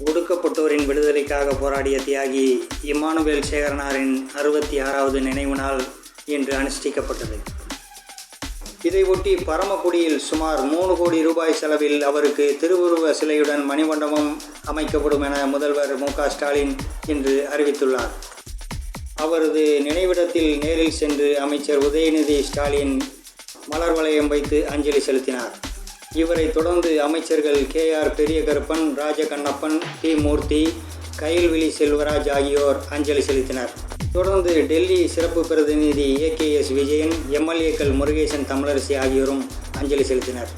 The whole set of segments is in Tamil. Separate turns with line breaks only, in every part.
ஒடுக்கப்பட்டோரின் விடுதலைக்காக போராடிய தியாகி இம்மானுவேல் சேகரனாரின் 66வது நினைவு நாள் இன்று அனுஷ்டிக்கப்பட்டது. இதையொட்டி பரமக்குடியில் சுமார் 3 கோடி ரூபாய் செலவில் அவருக்கு திருவுருவ சிலையுடன் மணிமண்டபம் அமைக்கப்படும் என முதல்வர் மு.க. ஸ்டாலின் இன்று அறிவித்துள்ளார். அவரது நினைவிடத்தில் நேரில் சென்று அமைச்சர் உதயநிதி ஸ்டாலின் மலர் வளையம் வைத்து அஞ்சலி செலுத்தினார். இவரை தொடர்ந்து அமைச்சர்கள் கே.ஆர். பெரியகருப்பன், ராஜகண்ணப்பன், டி. மூர்த்தி, கயல்விழி செல்வராஜ் ஆகியோர் அஞ்சலி செலுத்தினர். தொடர்ந்து டெல்லி சிறப்பு பிரதிநிதி ஏ.கே.எஸ். விஜயன், எம்எல்ஏக்கள் முருகேசன், தமிழரசி ஆகியோரும் அஞ்சலி செலுத்தினர்.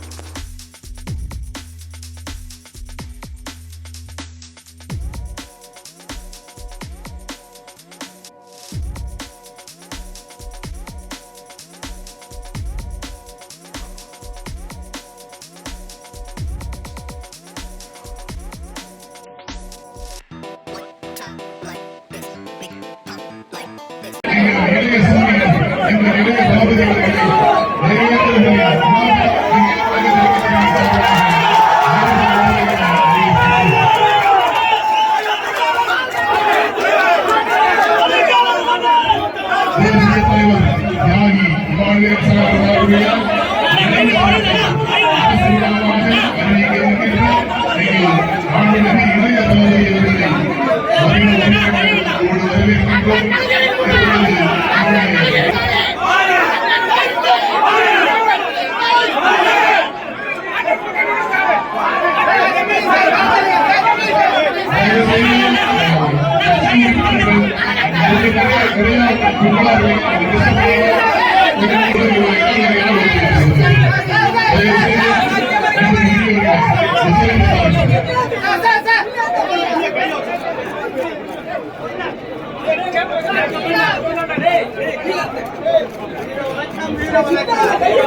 Hey!